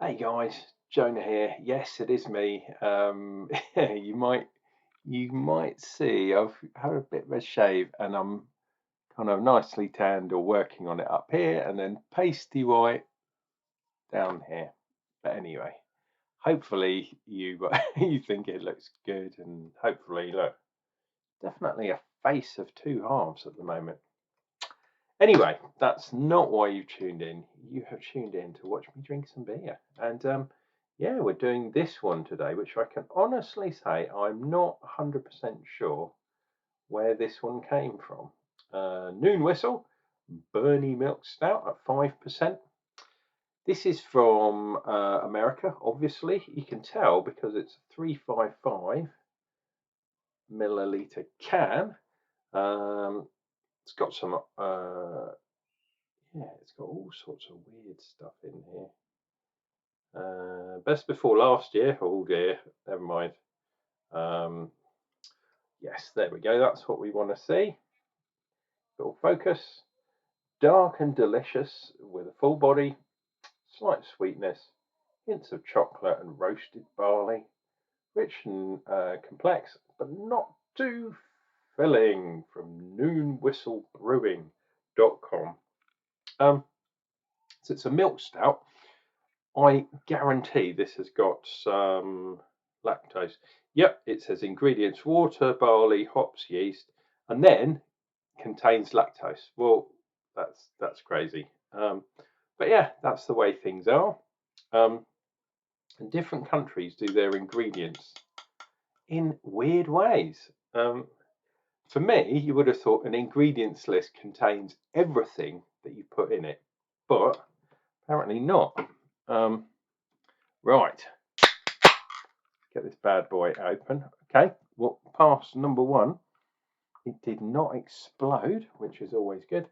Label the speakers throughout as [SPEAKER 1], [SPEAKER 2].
[SPEAKER 1] Hey guys, Jonah here. Yes, it is me. You might see I've had a bit of a shave and I'm kind of nicely tanned or working on it up here and then pasty white down here. But anyway, hopefully you you think it looks good and hopefully look, definitely a face of two halves at the moment. Anyway, that's not why you've tuned in. You have tuned in to watch me drink some beer. And yeah, we're doing this one today, which I can honestly say I'm not 100% sure where this one came from. Noon Whistle, Bernie Milk Stout at 5%. This is from America, obviously. You can tell because it's a 355 milliliter can. It's got some yeah, it's got all sorts of weird stuff in here. Best before last year. Oh dear, never mind. Yes, there we go. That's what we want to see. Little focus. Dark and delicious with a full body, slight sweetness, hints of chocolate and roasted barley. Rich and complex, but not too filling. From noonwhistlebrewing.com. So it's a milk stout. I guarantee this has got some lactose. Yep, it says ingredients: water, barley, hops, yeast, and then contains lactose. Well, that's crazy. But yeah, that's the way things are. And different countries do their ingredients in weird ways. For me, you would have thought an ingredients list contains everything that you put in it, but apparently not. Right, get this bad boy open. Okay, well, pass number one. It did not explode, which is always good.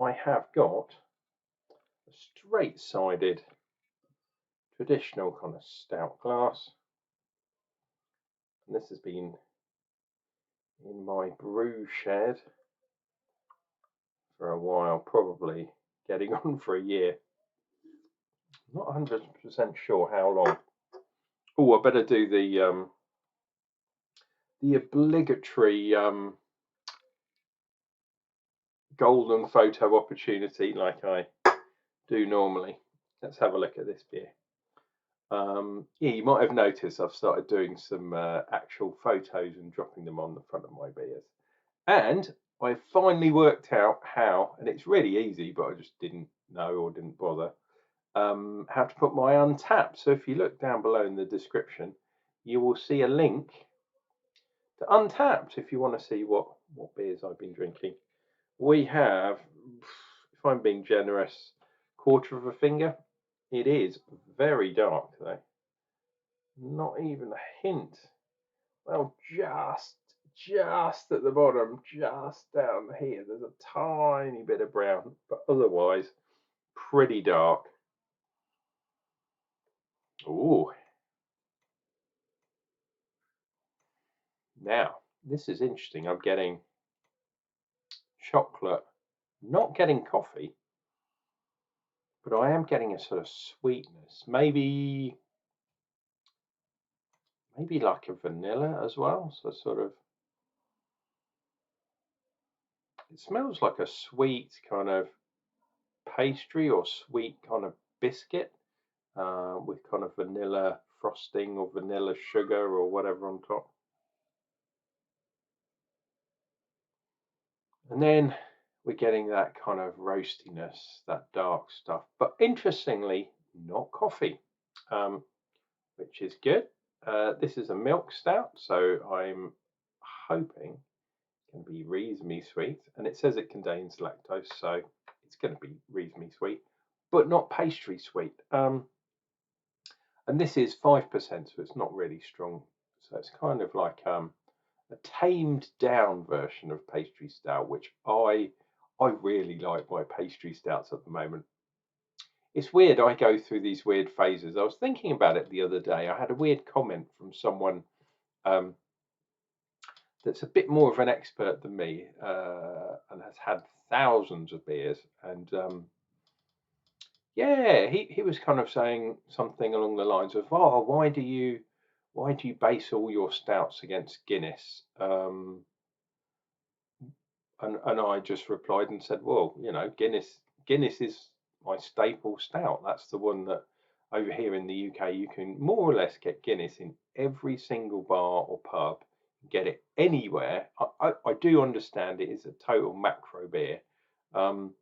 [SPEAKER 1] I have got a straight-sided traditional kind of stout glass, and this has been in my brew shed for a while, probably getting on for a year. Not 100% sure how long. Oh, I better do the obligatory golden photo opportunity like I do normally. Let's have a look at this beer. Yeah, you might have noticed I've started doing some actual photos and dropping them on the front of my beers. And I finally worked out how, and it's really easy, but I just didn't know or didn't bother, how to put my Untapped. So if you look down below in the description, you will see a link to Untapped if you want to see what beers I've been drinking. We have, if I'm being generous, quarter of a finger. It is very dark though. Not even a hint. Well, just at the bottom, just down here, there's a tiny bit of brown, but otherwise pretty dark. Ooh. Now, this is interesting. I'm getting chocolate, not getting coffee, but I am getting a sort of sweetness. Maybe like a vanilla as well. So sort of, it smells like a sweet kind of pastry or sweet kind of biscuit with kind of vanilla frosting or vanilla sugar or whatever on top. And then we're getting that kind of roastiness, that dark stuff. But interestingly, not coffee, which is good. This is a milk stout, so I'm hoping it can be reasonably sweet. And it says it contains lactose, so it's going to be reasonably sweet, but not pastry sweet. And this is 5%, so it's not really strong. So it's kind of like a tamed down version of pastry stout, which I really like my pastry stouts at the moment. It's weird, I go through these weird phases. I was thinking about it the other day. I had a weird comment from someone that's a bit more of an expert than me and has had thousands of beers. And yeah, he was kind of saying something along the lines of, "Oh, why do you base all your stouts against Guinness?" And I just replied and said, "Well, you know, Guinness is my staple stout. That's the one that over here in the UK you can more or less get Guinness in every single bar or pub. Get it anywhere. I do understand it is a total macro beer, um,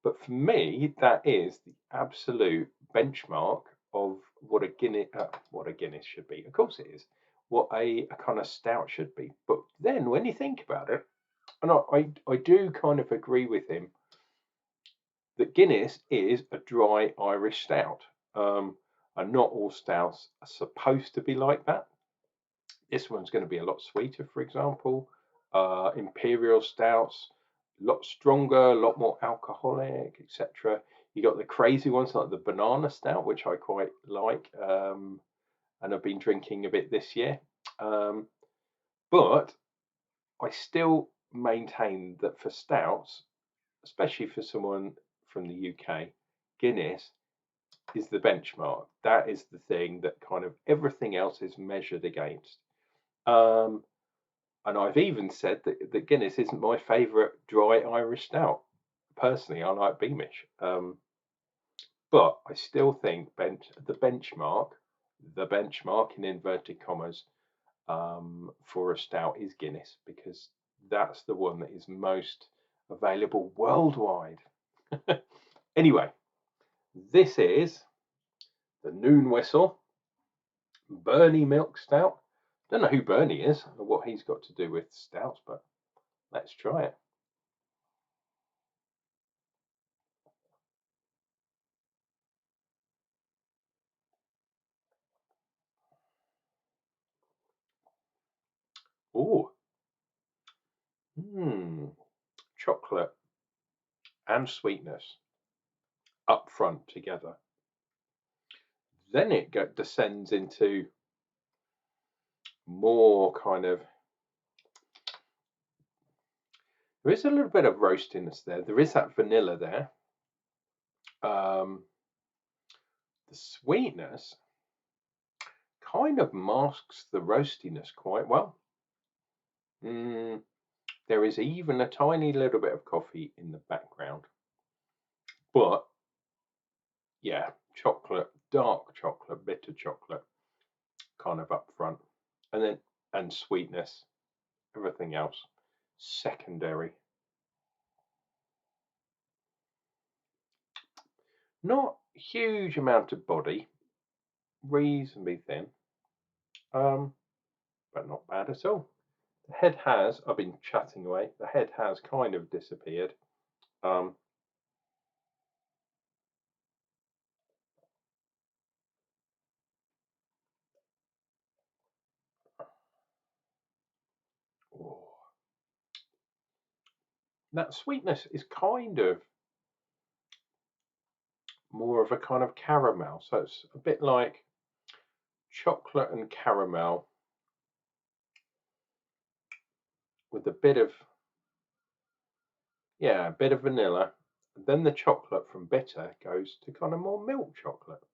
[SPEAKER 1] but for me that is the absolute benchmark of what a Guinness should be. Of course it is what a kind of stout should be. But then when you think about it, and I do kind of agree with him that Guinness is a dry Irish stout, and not all stouts are supposed to be like that. This one's going to be a lot sweeter, for example. Imperial stouts, a lot stronger, a lot more alcoholic, etc. You got the crazy ones like the banana stout, which I quite like, and I've been drinking a bit this year. But I still maintain that for stouts, especially for someone from the UK, Guinness is the benchmark. That is the thing that kind of everything else is measured against. Um, and I've even said that Guinness isn't my favourite dry Irish stout. Personally, I like Beamish. But I still think the benchmark in inverted commas, for a stout is Guinness, because that's the one that is most available worldwide. Anyway, this is the Noon Whistle Bernie Milk Stout. Don't know who Bernie is or what he's got to do with stouts, but let's try it. Oh, chocolate and sweetness up front together. Then it descends into more kind of. There is a little bit of roastiness there. There is that vanilla there. Um, the sweetness kind of masks the roastiness quite well. There is even a tiny little bit of coffee in the background, but yeah, chocolate, dark chocolate, bitter chocolate, kind of up front, and sweetness, everything else secondary. Not huge amount of body, reasonably thin, but not bad at all. The head has, I've been chatting away, the head has kind of disappeared. Um, oh, that sweetness is kind of more of a kind of caramel, so it's a bit like chocolate and caramel with a bit of, yeah, a bit of vanilla. And then the chocolate from bitter goes to kind of more milk chocolate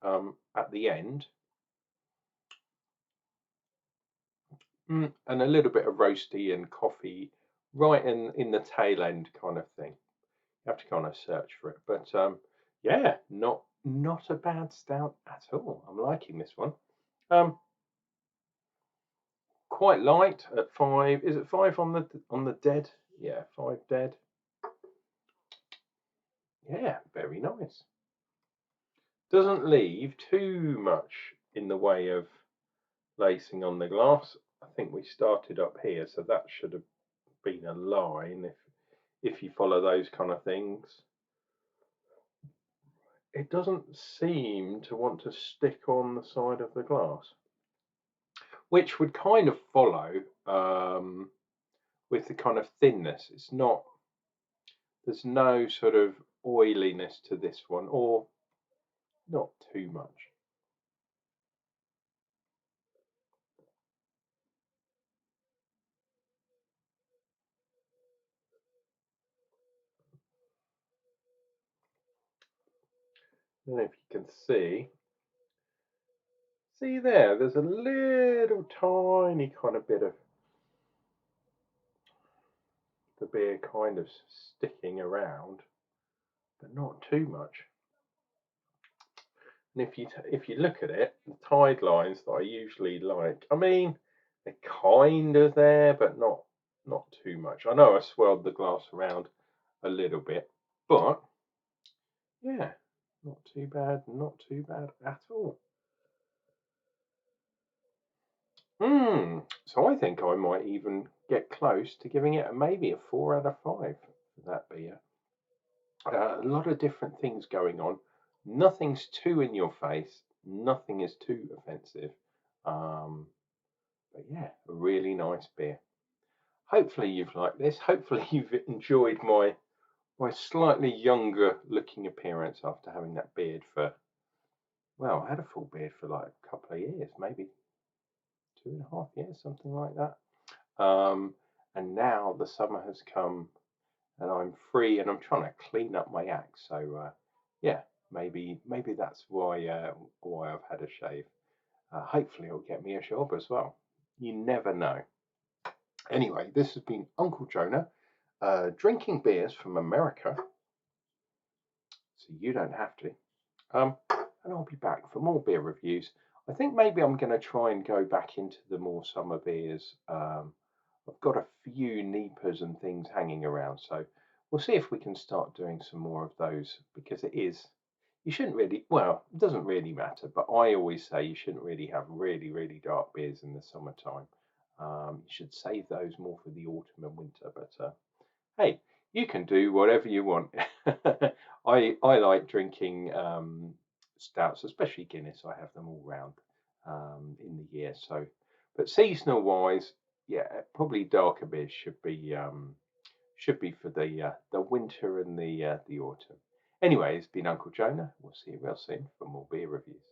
[SPEAKER 1] at the end. And a little bit of roasty and coffee right in the tail end kind of thing. You have to kind of search for it. But yeah, not a bad stout at all. I'm liking this one. Um, quite light at 5. Is it 5 on the dead? Yeah, 5 dead. Yeah, very nice. Doesn't leave too much in the way of lacing on the glass. I think we started up here, so that should have been a line if you follow those kind of things. It doesn't seem to want to stick on the side of the glass, which would kind of follow with the kind of thinness. It's not, there's no sort of oiliness to this one, or not too much. I don't know if you can see. See there, there's a little tiny kind of bit of the beer kind of sticking around, but not too much. And if you look at it, the tide lines that I usually like, I mean, they're kind of there, but not too much. I know I swirled the glass around a little bit, but yeah, not too bad, not too bad at all. So I think I might even get close to giving it maybe a 4 out of 5 for that beer. A lot of different things going on. Nothing's too in your face. Nothing is too offensive. Um, but yeah, a really nice beer. Hopefully you've liked this. Hopefully you've enjoyed my slightly younger looking appearance after having that beard for, well, I had a full beard for like a couple of years, maybe 2.5 years, something like that. And now the summer has come and I'm free and I'm trying to clean up my act. So yeah, maybe that's why I've had a shave. Hopefully it'll get me a job as well. You never know. Anyway, this has been Unclejona, drinking beers from America, so you don't have to. And I'll be back for more beer reviews. I think maybe I'm going to try and go back into the more summer beers. I've got a few Neepers and things hanging around, so we'll see if we can start doing some more of those, because you shouldn't really, well, it doesn't really matter, but I always say you shouldn't really have really dark beers in the summertime. You should save those more for the autumn and winter, but hey, you can do whatever you want. I like drinking stouts, especially Guinness. I have them all round in the year. So, but seasonal wise, yeah, probably darker beers should be for the winter and the autumn. Anyway, it's been Unclejona. We'll see you real soon for more beer reviews.